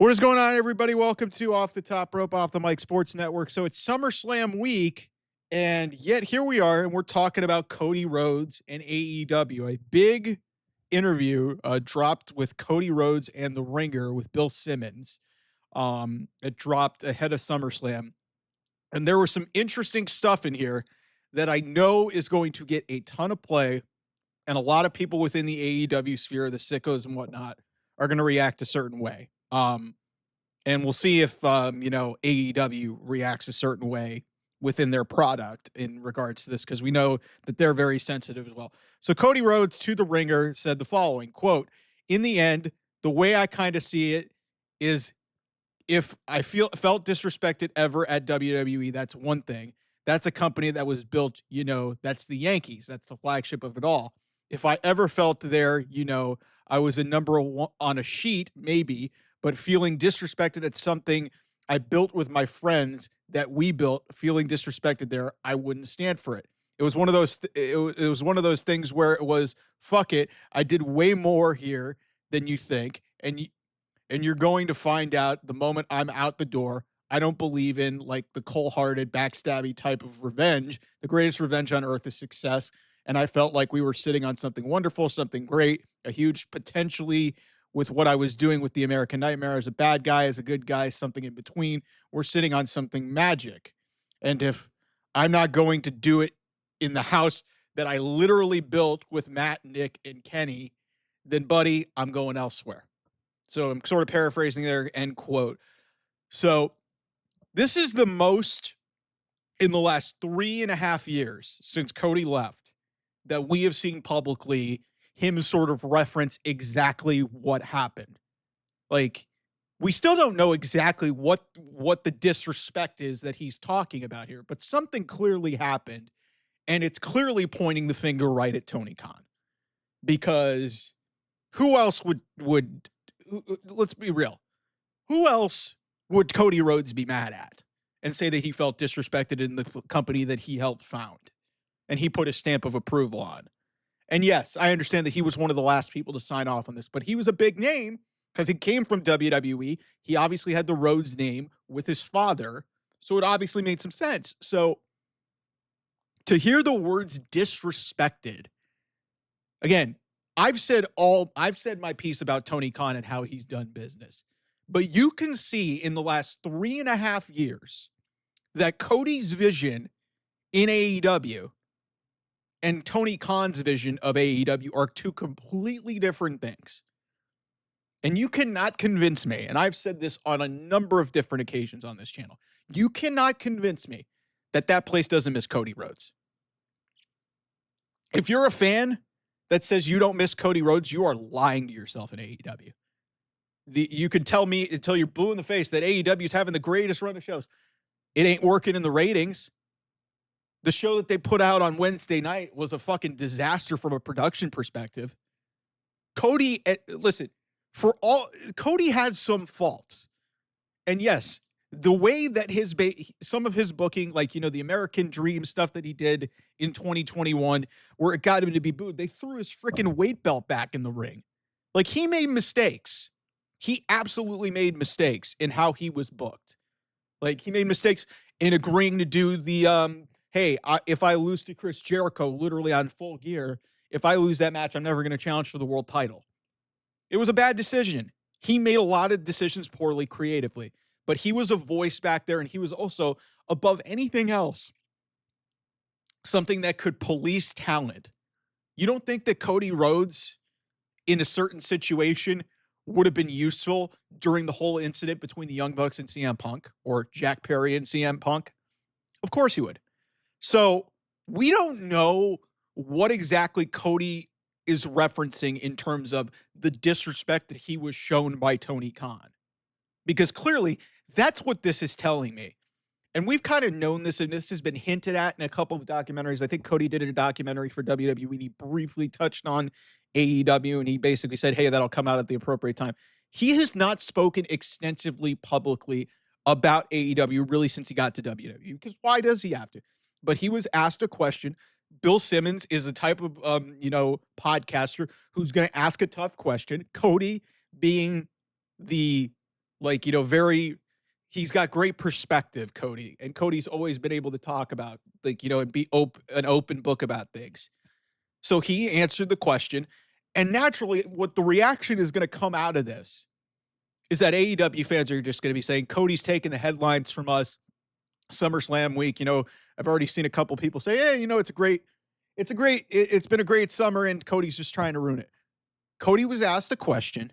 What is going on, everybody? Welcome to Off the Top Rope, Off the Mic Sports Network. So it's SummerSlam week, and yet here we are, and we're talking about Cody Rhodes and AEW. A big interview dropped with Cody Rhodes and The Ringer with Bill Simmons. It dropped ahead of SummerSlam, and there was some interesting stuff in here that I know is going to get a ton of play, and a lot of people within the AEW sphere, the sickos and whatnot, are going to react a certain way. And we'll see if, AEW reacts a certain way within their product in regards to this, because we know that they're very sensitive as well. So Cody Rhodes to The Ringer said the following, quote, "In the end, the way I kind of see it is if I felt disrespected ever at WWE, that's one thing. That's a company that was built, that's the Yankees. That's the flagship of it all. If I ever felt there, I was a number one on a sheet, maybe, but feeling disrespected at something I built with my friends that we built, feeling disrespected there, I wouldn't stand for it. It was one of those. It was one of those things where it was, fuck it. I did way more here than you think, and you're going to find out the moment I'm out the door. I don't believe in like the cold-hearted, backstabby type of revenge. The greatest revenge on earth is success. And I felt like we were sitting on something wonderful, something great, a huge potentially with what I was doing with the American Nightmare as a bad guy, as a good guy, something in between. We're sitting on something magic. And if I'm not going to do it in the house that I literally built with Matt, Nick, and Kenny, then, buddy, I'm going elsewhere." So I'm sort of paraphrasing there, end quote. So this is the most in the last 3.5 years since Cody left that we have seen publicly him sort of reference exactly what happened. Like, we still don't know exactly what the disrespect is that he's talking about here, but something clearly happened, and it's clearly pointing the finger right at Tony Khan. Because who else would let's be real. Who else would Cody Rhodes be mad at and say that he felt disrespected in the company that he helped found and he put a stamp of approval on? And yes, I understand that he was one of the last people to sign off on this, but he was a big name because he came from WWE. He obviously had the Rhodes name with his father, so it obviously made some sense. So to hear the words disrespected, again, I've said my piece about Tony Khan and how he's done business, but you can see in the last 3.5 years that Cody's vision in AEW and Tony Khan's vision of AEW are two completely different things. And you cannot convince me, and I've said this on a number of different occasions on this channel, you cannot convince me that place doesn't miss Cody Rhodes. If you're a fan that says you don't miss Cody Rhodes, you are lying to yourself in AEW. You can tell me until you're blue in the face that AEW is having the greatest run of shows. It ain't working in the ratings. The show that they put out on Wednesday night was a fucking disaster from a production perspective. Cody, listen, Cody had some faults. And yes, the way that some of his booking, like, the American Dream stuff that he did in 2021, where it got him to be booed, they threw his freaking weight belt back in the ring. Like, he made mistakes. He absolutely made mistakes in how he was booked. Like, he made mistakes in agreeing to do the, if I lose to Chris Jericho, literally on Full Gear, if I lose that match, I'm never going to challenge for the world title. It was a bad decision. He made a lot of decisions poorly creatively. But he was a voice back there, and he was also, above anything else, something that could police talent. You don't think that Cody Rhodes, in a certain situation, would have been useful during the whole incident between the Young Bucks and CM Punk, or Jack Perry and CM Punk? Of course he would. So we don't know what exactly Cody is referencing in terms of the disrespect that he was shown by Tony Khan. Because clearly, that's what this is telling me. And we've kind of known this, and this has been hinted at in a couple of documentaries. I think Cody did a documentary for WWE, and he briefly touched on AEW, and he basically said, hey, that'll come out at the appropriate time. He has not spoken extensively publicly about AEW really since he got to WWE, because why does he have to? But he was asked a question. Bill Simmons is a type of, podcaster who's going to ask a tough question. Cody, being the Like, he's got great perspective, Cody. And Cody's always been able to talk about, like, and be an open book about things. So he answered the question. And naturally, what the reaction is going to come out of this is that AEW fans are just going to be saying, Cody's taking the headlines from us. SummerSlam week, I've already seen a couple people say, hey, it's been a great summer and Cody's just trying to ruin it. Cody was asked a question.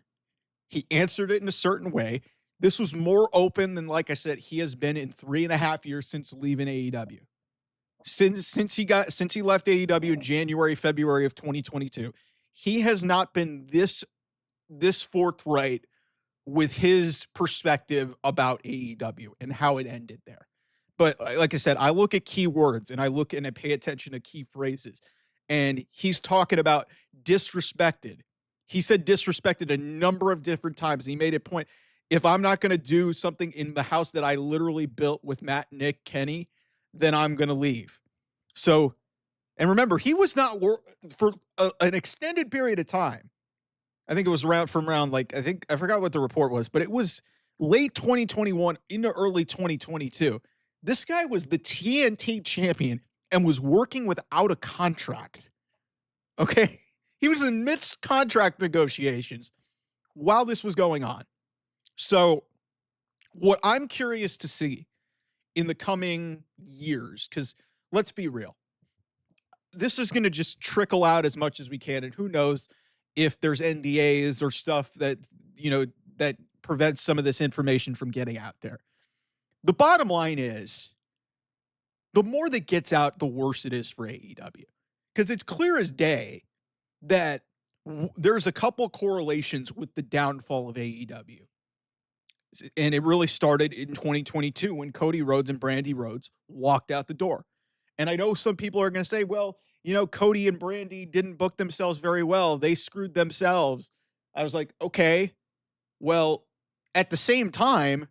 He answered it in a certain way. This was more open than, like I said, he has been in 3.5 years since leaving AEW. Since he left AEW in January, February of 2022, he has not been this forthright with his perspective about AEW and how it ended there. But like I said, I look at keywords and I pay attention to key phrases. And he's talking about disrespected. He said disrespected a number of different times. He made a point. If I'm not going to do something in the house that I literally built with Matt, Nick, Kenny, then I'm going to leave. So, and remember, he was not for an extended period of time. I think it was I forgot what the report was, but it was late 2021 into early 2022. This guy was the TNT champion and was working without a contract. Okay. He was in midst contract negotiations while this was going on. So what I'm curious to see in the coming years, because let's be real, this is going to just trickle out as much as we can. And who knows if there's NDAs or stuff that, that prevents some of this information from getting out there. The bottom line is, the more that gets out, the worse it is for AEW. Because it's clear as day that there's a couple correlations with the downfall of AEW. And it really started in 2022 when Cody Rhodes and Brandy Rhodes walked out the door. And I know some people are going to say, well, Cody and Brandy didn't book themselves very well. They screwed themselves. I was like, okay, well, at the same time,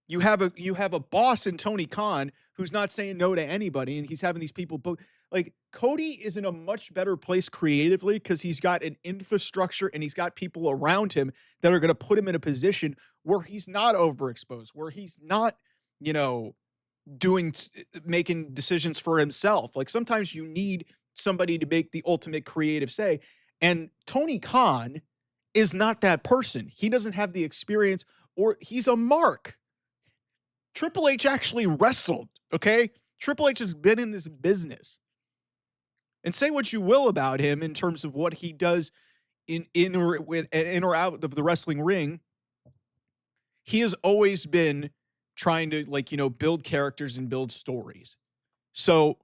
you have a boss in Tony Khan who's not saying no to anybody, and he's having these people book. Like, Cody is in a much better place creatively because he's got an infrastructure and he's got people around him that are going to put him in a position where he's not overexposed, where he's not, making decisions for himself. Like, sometimes you need somebody to make the ultimate creative say. And Tony Khan is not that person. He doesn't have the experience, or he's a mark. Triple H actually wrestled, okay? Triple H has been in this business. And say what you will about him in terms of what he does in or out of the wrestling ring, he has always been trying to, build characters and build stories. So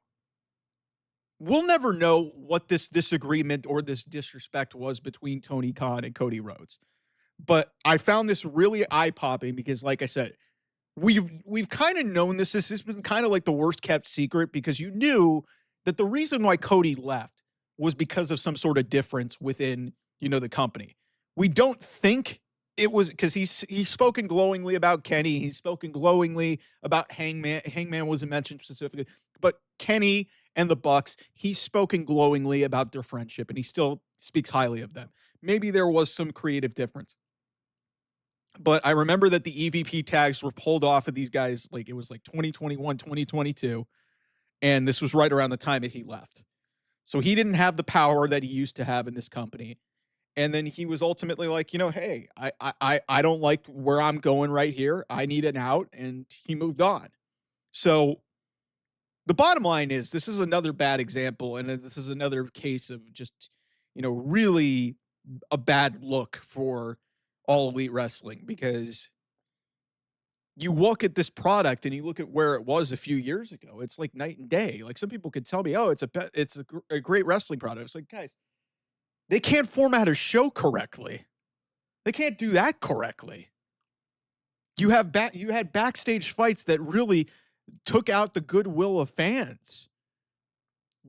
we'll never know what this disagreement or this disrespect was between Tony Khan and Cody Rhodes. But I found this really eye-popping because, like I said, we've kind of known this. This has been kind of like the worst kept secret, because you knew that the reason why Cody left was because of some sort of difference within, the company. We don't think it was because he's spoken glowingly about Kenny. He's spoken glowingly about Hangman. Hangman wasn't mentioned specifically, but Kenny and the Bucks, he's spoken glowingly about their friendship, and he still speaks highly of them. Maybe there was some creative difference. But I remember that the EVP tags were pulled off of these guys, like it was like 2021, 2022. And this was right around the time that he left. So he didn't have the power that he used to have in this company. And then he was ultimately like, hey, I don't like where I'm going right here. I need an out. And he moved on. So the bottom line is, this is another bad example. And this is another case of just, really a bad look for All Elite Wrestling, because you look at this product and you look at where it was a few years ago. It's like night and day. Like, some people could tell me, oh, it's a great wrestling product. It's like, guys, they can't format a show correctly. They can't do that correctly. You had backstage fights that really took out the goodwill of fans.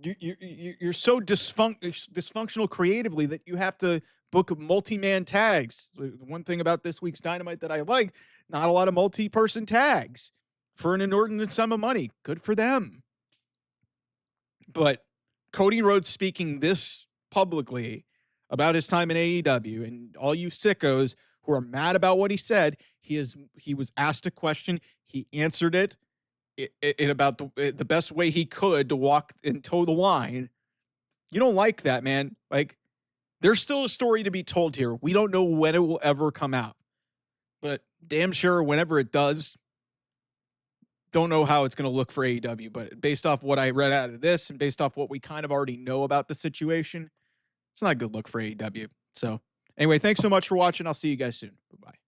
You're so dysfunctional creatively that you have to book multi-man tags. The one thing about this week's Dynamite that I like, not a lot of multi-person tags for an inordinate sum of money. Good for them. But Cody Rhodes speaking this publicly about his time in AEW, and all you sickos who are mad about what he said. He was asked a question. He answered it in about the best way he could to walk and toe the line. You don't like that, man. Like, there's still a story to be told here. We don't know when it will ever come out, but damn sure whenever it does, don't know how it's going to look for AEW. But based off what I read out of this and based off what we kind of already know about the situation, it's not a good look for AEW. So anyway, thanks so much for watching. I'll see you guys soon. Bye-bye.